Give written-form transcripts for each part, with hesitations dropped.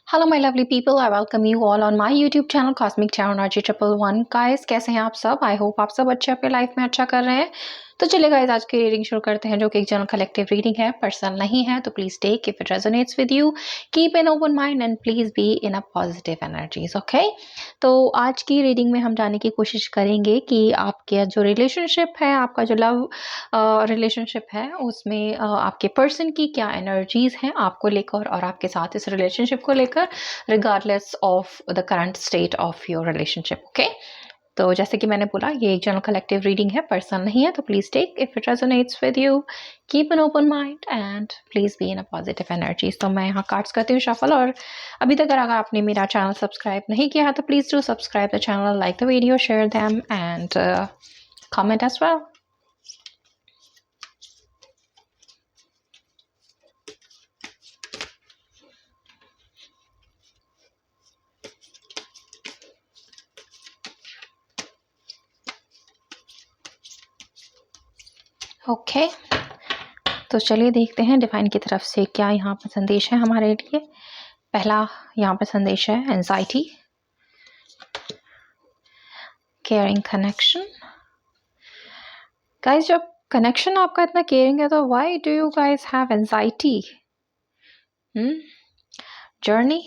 Hello my lovely people, I welcome you all on my YouTube channel cosmic terminology 111। Guys, कैसे हैं आप सब? I hope आप सब अच्छे अपने लाइफ में अच्छा कर रहे हैं। तो चलिए गाइस, आज की रीडिंग शुरू करते हैं, जो कि एक जनरल कलेक्टिव रीडिंग है, पर्सनल नहीं है। तो please take if it resonates with you, keep an open mind and please be in a positive energies. Okay, तो आज की रीडिंग में हम जानने की कोशिश करेंगे कि आपके जो रिलेशनशिप है, आपका जो लव रिलेशनशिप है, उसमें आपके पर्सन की क्या एनर्जीज हैं आपको लेकर और आपके साथ इस रिलेशनशिप को लेकर, regardless of the current state of your relationship. Okay, तो जैसे कि मैंने बोला, ये एक जनरल कलेक्टिव रीडिंग है, पर्सन नहीं है। तो please take if it resonates with you, keep an open mind and please be in a positive energies. तो मैं यहाँ कार्ड्स करती हूँ शफल। और अभी तक अगर आपने मेरा चैनल सब्सक्राइब नहीं किया है तो please do subscribe the channel, like the video, share them and comment as well. Okay, तो चलिए देखते हैं डिवाइन की तरफ से क्या यहाँ पर संदेश है हमारे लिए। पहला यहाँ पर संदेश है एंजाइटी, केयरिंग कनेक्शन। गाइस, जब कनेक्शन आपका इतना केयरिंग है तो why do you guys have anxiety? Journey,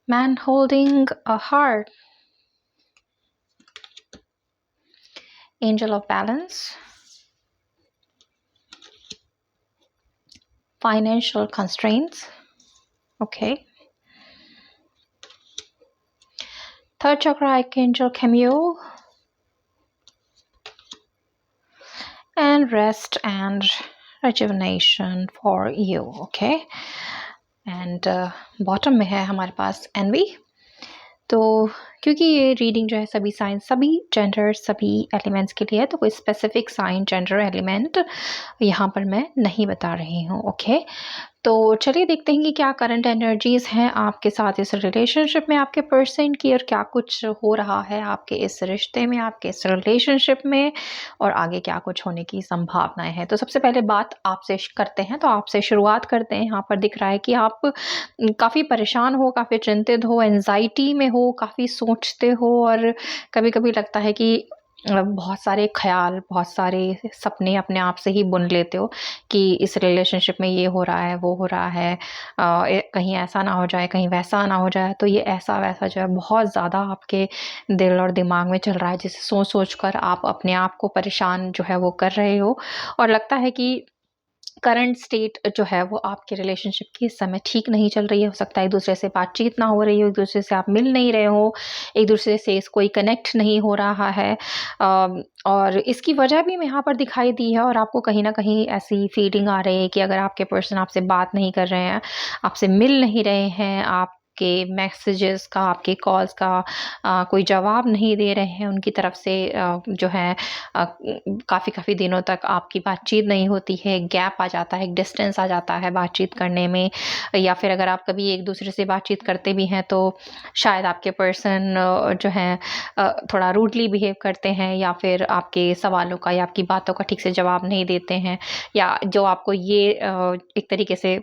man holding a heart, angel of balance, financial constraints. Okay, third chakra archangel Camille, and rest and rejuvenation for you. Okay, and bottom में है हमारे पास envy। तो क्योंकि ये reading जो है सभी sign, सभी जेंडर, सभी एलिमेंट्स के लिए है, तो कोई स्पेसिफिक साइन, जेंडर, एलिमेंट यहाँ पर मैं नहीं बता रही हूँ। ओके, तो चलिए देखते हैं कि क्या करंट एनर्जीज हैं आपके साथ इस रिलेशनशिप में, आपके पर्सन की, और क्या कुछ हो रहा है आपके इस रिश्ते में, आपके इस रिलेशनशिप में, और आगे क्या कुछ होने की संभावनाएं हैं। तो सबसे पहले बात आपसे करते हैं, तो आपसे शुरुआत करते हैं। यहाँ पर दिख रहा है कि आप काफ़ी परेशान हो, काफ़ी चिंतित हो, एंजाइटी में हो, काफ़ी सोचते हो, और कभी कभी लगता है कि बहुत सारे ख्याल, बहुत सारे सपने अपने आप से ही बुन लेते हो कि इस रिलेशनशिप में ये हो रहा है, वो हो रहा है, कहीं ऐसा ना हो जाए, कहीं वैसा ना हो जाए। तो ये ऐसा वैसा जो है बहुत ज़्यादा आपके दिल और दिमाग में चल रहा है, जिसे सोच सोच कर आप अपने आप को परेशान जो है वो कर रहे हो। और लगता है कि करंट स्टेट जो है वो आपके रिलेशनशिप की इस समय ठीक नहीं चल रही है। हो सकता है एक दूसरे से बातचीत ना हो रही हो, एक दूसरे से आप मिल नहीं रहे हो, एक दूसरे से कोई कनेक्ट नहीं हो रहा है। और इसकी वजह भी मैं यहाँ पर दिखाई दी है, और आपको कहीं ना कहीं ऐसी फीलिंग आ रही है कि अगर आपके पर्सन आपसे बात नहीं कर रहे हैं, आपसे मिल नहीं रहे हैं, आप के मैसेजेस का, आपके कॉल्स का कोई जवाब नहीं दे रहे हैं उनकी तरफ से, जो है काफ़ी काफ़ी दिनों तक आपकी बातचीत नहीं होती है, गैप आ जाता है, एक डिस्टेंस आ जाता है बातचीत करने में। या फिर अगर आप कभी एक दूसरे से बातचीत करते भी हैं तो शायद आपके पर्सन जो है थोड़ा रूडली बिहेव करते हैं, या फिर आपके सवालों का या आपकी बातों का ठीक से जवाब नहीं देते हैं, या जो आपको ये एक तरीके से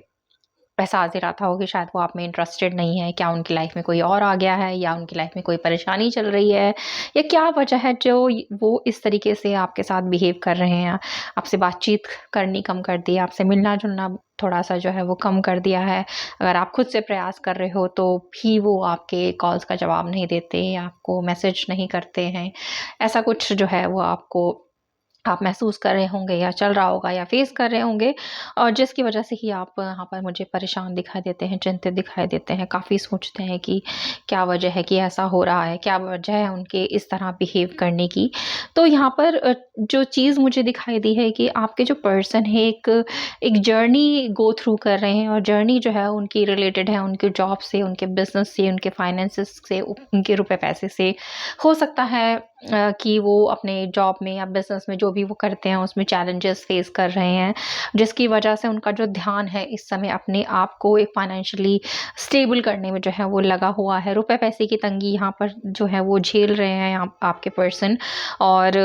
एहसास दिलाता हो कि शायद वो आप में इंटरेस्टेड नहीं है। क्या उनकी लाइफ में कोई और आ गया है, या उनकी लाइफ में कोई परेशानी चल रही है, या क्या वजह है जो वो इस तरीके से आपके साथ बिहेव कर रहे हैं? आपसे बातचीत करनी कम कर दी है, आपसे मिलना जुलना थोड़ा सा जो है वो कम कर दिया है। अगर आप खुद से प्रयास कर रहे हो तो भी वो आपके कॉल्स का जवाब नहीं देते, आपको मैसेज नहीं करते हैं। ऐसा कुछ जो है वो आपको, आप महसूस कर रहे होंगे, या चल रहा होगा, या फेस कर रहे होंगे, और जिसकी वजह से ही आप यहाँ पर मुझे परेशान दिखाई देते हैं, चिंतित दिखाई देते हैं, काफ़ी सोचते हैं कि क्या वजह है कि ऐसा हो रहा है, क्या वजह है उनके इस तरह बिहेव करने की। तो यहाँ पर जो चीज़ मुझे दिखाई दी है कि आपके जो पर्सन है एक एक जर्नी गो थ्रू कर रहे हैं, और जर्नी जो है उनकी रिलेटेड है उनके जॉब से, उनके बिजनेस से, उनके फाइनेंसिस से, उनके रुपए पैसे से। हो सकता है कि वो अपने जॉब में या बिजनेस में जो भी वो करते हैं उसमें चैलेंजेस फेस कर रहे हैं, जिसकी वजह से उनका जो ध्यान है इस समय अपने आप को एक फाइनेंशियली स्टेबल करने में जो है वो लगा हुआ है। रुपए पैसे की तंगी यहाँ पर जो है वो झेल रहे हैं आपके पर्सन। और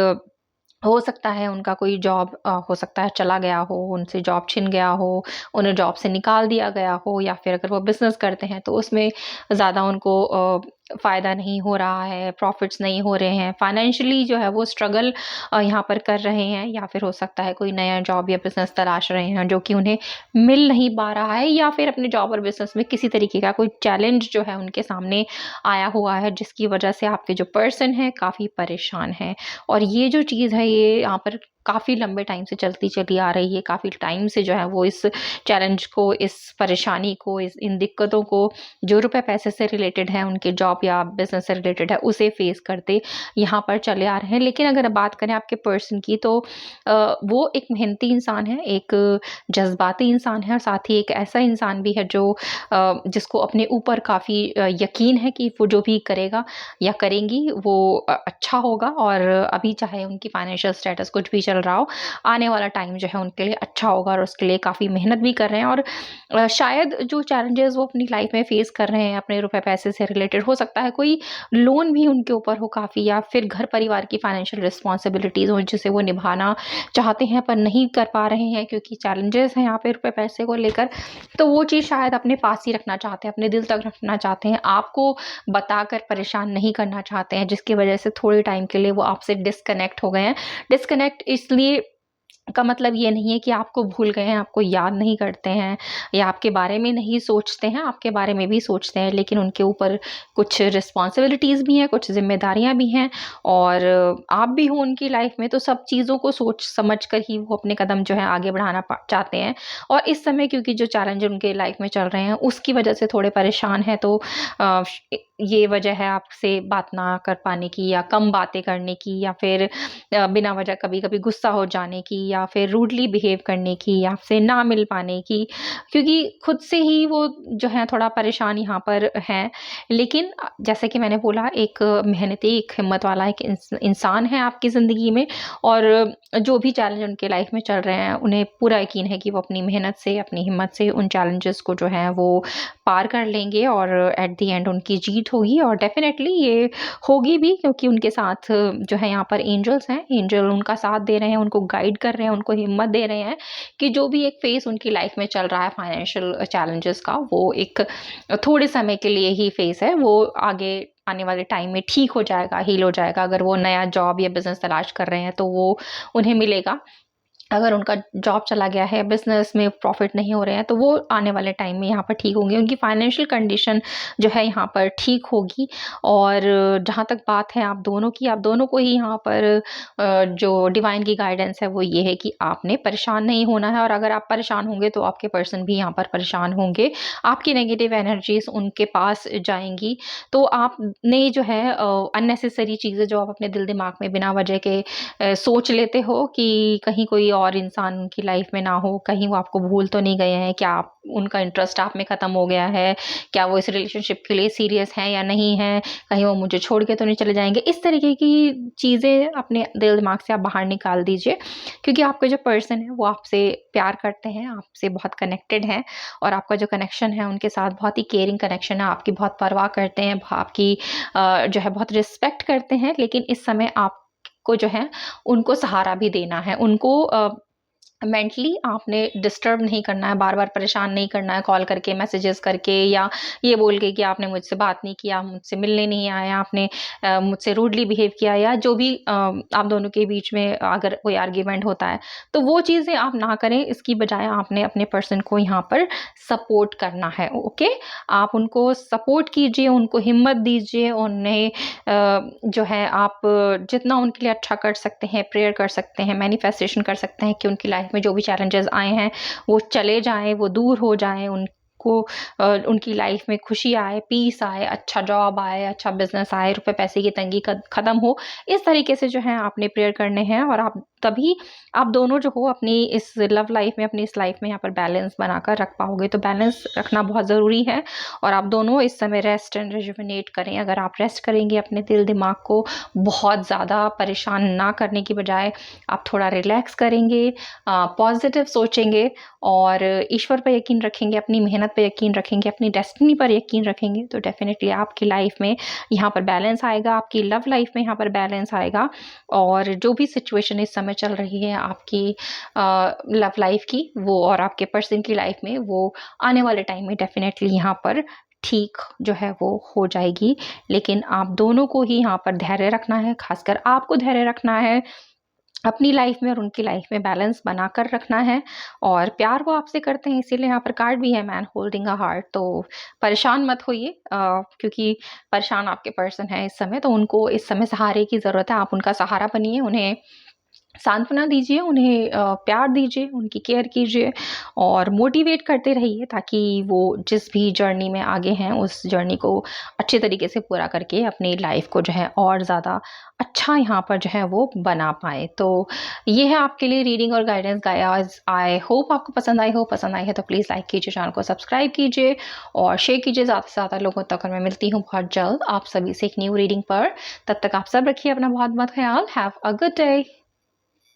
हो सकता है उनका कोई जॉब हो सकता है चला गया हो, उनसे जॉब छिन गया हो, उन्हें जॉब से निकाल दिया गया हो, या फिर अगर वो बिज़नेस करते हैं तो उसमें ज़्यादा उनको फ़ायदा नहीं हो रहा है, प्रॉफ़िट्स नहीं हो रहे हैं, फ़ाइनेंशियली जो है वो स्ट्रगल यहाँ पर कर रहे हैं, या फिर हो सकता है कोई नया जॉब या बिज़नेस तलाश रहे हैं जो कि उन्हें मिल नहीं पा रहा है, या फिर अपने जॉब और बिज़नेस में किसी तरीके का कोई चैलेंज जो है उनके सामने आया हुआ है, जिसकी वजह से आपके जो पर्सन हैं काफ़ी परेशान हैं। और ये जो चीज़ है ये यहाँ पर काफ़ी लंबे टाइम से चलती चली आ रही है, काफ़ी टाइम से जो है वो इस चैलेंज को, इस परेशानी को, इस इन दिक्कतों को, जो रुपए पैसे से रिलेटेड है, उनके जॉब या बिज़नेस से रिलेटेड है, उसे फेस करते यहाँ पर चले आ रहे हैं। लेकिन अगर बात करें आपके पर्सन की, तो वो एक मेहनती इंसान है, एक जज़्बाती इंसान है, और साथ ही एक ऐसा इंसान भी है जो जिसको अपने ऊपर काफ़ी यकीन है कि वो जो भी करेगा या करेंगी वो अच्छा होगा, और अभी चाहे उनकी फाइनेंशियल स्टेटस कुछ भी चल रहा हो, आने वाला टाइम जो है उनके लिए अच्छा होगा, और उसके लिए काफ़ी मेहनत भी कर रहे हैं। और शायद जो चैलेंजेस वो अपनी लाइफ में फेस कर रहे हैं अपने रुपए पैसे से रिलेटेड, हो सकता है कोई लोन भी उनके ऊपर हो काफ़ी, या फिर घर परिवार की फाइनेंशियल रिस्पॉन्सिबिलिटीज़ हो जिसे वो निभाना चाहते हैं पर नहीं कर पा रहे हैं क्योंकि चैलेंजेस हैं यहाँ पे रुपए पैसे को लेकर। तो वो चीज़ शायद अपने पास ही रखना चाहते हैं, अपने दिल तक रखना चाहते हैं, आपको बताकर परेशान नहीं करना चाहते हैं, जिसकी वजह से थोड़े टाइम के लिए वो आपसे डिस्कनेक्ट हो गए हैं। डिस्कनेक्ट इसलिए का मतलब ये नहीं है कि आपको भूल गए हैं, आपको याद नहीं करते हैं, या आपके बारे में नहीं सोचते हैं, आपके बारे में भी सोचते हैं, लेकिन उनके ऊपर कुछ रिस्पॉन्सिबिलिटीज़ भी हैं, कुछ ज़िम्मेदारियाँ भी हैं, और आप भी हो उनकी लाइफ में, तो सब चीज़ों को सोच समझ कर ही वो अपने कदम जो है आगे बढ़ाना चाहते हैं। और इस समय क्योंकि जो चैलेंज उनके लाइफ में चल रहे हैं उसकी वजह से थोड़े परेशान हैं, तो ये वजह है आपसे बात ना कर पाने की, या कम बातें करने की, या फिर बिना वजह कभी-कभी गुस्सा हो जाने की, या फिर रूडली बिहेव करने की, या आपसे ना मिल पाने की, क्योंकि खुद से ही वो जो है थोड़ा परेशान यहाँ पर हैं। लेकिन जैसे कि मैंने बोला, एक मेहनती, एक हिम्मत वाला एक इंसान है आपकी ज़िंदगी में, और जो भी चैलेंज उनके लाइफ में चल रहे हैं, उन्हें पूरा यकीन है कि वो अपनी मेहनत से, अपनी हिम्मत से उन चैलेंजेस को जो है वो पार कर लेंगे, और एट द एंड उनकी जीत होगी, और डेफ़िनेटली ये होगी भी, क्योंकि उनके साथ जो है यहाँ पर एंजल्स हैं, एंजल उनका साथ दे रहे हैं, उनको गाइड कर रहे हैं, उनको हिम्मत दे रहे हैं कि जो भी एक फ़ेज़ उनकी लाइफ़ में चल रहा है फाइनेंशियल चैलेंजेस का, वो एक थोड़े समय के लिए ही फ़ेज़ है, वो आगे आने वाले टाइम में ठीक हो जाएगा, हील हो जाएगा। अगर वो नया जॉब या बिज़नेस तलाश कर रहे हैं, तो वो उन्हें मिलेगा। अगर उनका जॉब चला गया है, बिज़नेस में प्रॉफ़िट नहीं हो रहे हैं, तो वो आने वाले टाइम में यहाँ पर ठीक होंगे। उनकी फ़ाइनेंशियल कंडीशन जो है यहाँ पर ठीक होगी। और जहाँ तक बात है आप दोनों की, आप दोनों को ही यहाँ पर जो डिवाइन की गाइडेंस है वो ये है कि आपने परेशान नहीं होना है, और अगर आप परेशान होंगे तो आपके पर्सन भी यहाँ पर परेशान होंगे। आपकी नेगेटिव एनर्जीज़ उनके पास जाएँगी, तो आपने जो है अननेसेसरी चीज़ें जो आप अपने दिल-दिमाग में बिना वजह के सोच लेते हो कि कहीं कोई और इंसान उनकी लाइफ में ना हो, कहीं वो आपको भूल तो नहीं गए हैं, क्या आप उनका इंटरेस्ट आप में ख़त्म हो गया है, क्या वो इस रिलेशनशिप के लिए सीरियस हैं या नहीं हैं, कहीं वो मुझे छोड़ के तो नहीं चले जाएँगे। इस तरीके की चीज़ें अपने दिल-दिमाग से आप बाहर निकाल दीजिए, क्योंकि आपका जो पर्सन है वो आपसे प्यार करते हैं, आपसे बहुत कनेक्टेड हैं, और आपका जो कनेक्शन है उनके साथ बहुत ही केयरिंग कनेक्शन है, आपकी बहुत परवाह करते हैं, आपकी जो है बहुत रिस्पेक्ट करते हैं। लेकिन इस समय आपको जो है उनको सहारा भी देना है, उनको मेंटली आपने डिस्टर्ब नहीं करना है, बार-बार परेशान नहीं करना है कॉल करके, मैसेजेस करके, या ये बोल के कि आपने मुझसे बात नहीं किया, मुझसे मिलने नहीं आए, आपने मुझसे रूडली बिहेव किया, या जो भी आप दोनों के बीच में अगर कोई आर्ग्यूमेंट होता है, तो वो चीज़ें आप ना करें। इसकी बजाय आपने अपने पर्सन को यहाँ पर सपोर्ट करना है, ओके? आप उनको सपोर्ट कीजिए, उनको हिम्मत दीजिए, उन्हें जो है आप जितना उनके लिए अच्छा कर सकते हैं, प्रेयर कर सकते हैं, मैनिफेस्टेशन कर सकते हैं कि उनकी लाइफ में जो भी चैलेंजेस आए हैं, वो चले जाएँ, वो दूर हो जाएँ, उनको उनकी लाइफ में खुशी आए, पीस आए, अच्छा जॉब आए, अच्छा बिज़नेस आए, रुपए पैसे की तंगी ख़त्म हो। इस तरीके से जो है आपने प्रेयर करने हैं, और आप तभी आप दोनों जो हो अपनी इस लव लाइफ में, अपनी इस लाइफ में यहाँ पर बैलेंस बनाकर रख पाओगे। तो बैलेंस रखना बहुत ज़रूरी है, और आप दोनों इस समय रेस्ट एंड रिजुविनेट करें। अगर आप रेस्ट करेंगे, अपने दिल-दिमाग को बहुत ज़्यादा परेशान ना करने की बजाय आप थोड़ा रिलैक्स करेंगे, पॉज़िटिव सोचेंगे, और ईश्वर पे यकीन रखेंगे, अपनी मेहनत पे यकीन रखेंगे, अपनी डेस्टिनी पर यकीन रखेंगे, तो डेफिनेटली आपकी लाइफ में यहाँ पर बैलेंस आएगा, आपकी लव लाइफ में यहाँ पर बैलेंस आएगा। और जो भी सिचुएशन इस समय चल रही है आपकी लव लाइफ की, वो और आपके पर्सन की लाइफ में, वो आने वाले टाइम में डेफिनेटली यहाँ पर ठीक जो है वो हो जाएगी। लेकिन आप दोनों को ही यहाँ पर धैर्य रखना है, खासकर आपको धैर्य रखना है, अपनी लाइफ में और उनकी लाइफ में बैलेंस बनाकर रखना है। और प्यार वो आपसे करते हैं, इसीलिए यहाँ पर कार्ड भी है मैन होल्डिंग अ हार्ट। तो परेशान मत होइए, क्योंकि परेशान आपके पर्सन है इस समय, तो उनको इस समय सहारे की ज़रूरत है। आप उनका सहारा बनिए, उन्हें सांत्वना दीजिए, उन्हें प्यार दीजिए, उनकी केयर कीजिए और मोटिवेट करते रहिए, ताकि वो जिस भी जर्नी में आगे हैं उस जर्नी को अच्छे तरीके से पूरा करके अपनी लाइफ को जो है और ज़्यादा अच्छा यहाँ पर जो है वो बना पाए। तो ये है आपके लिए रीडिंग और गाइडेंस गाइस। आई होप आपको पसंद आई हो। पसंद आई है तो प्लीज़ लाइक कीजिए, चैनल को सब्सक्राइब कीजिए और शेयर कीजिए ज़्यादा से ज़्यादा लोगों तक। और मैं मिलती हूँ बहुत जल्द आप सभी से एक न्यू रीडिंग पर। तब तक आप सब रखिए अपना बहुत बहुत ख्याल। Have a good day.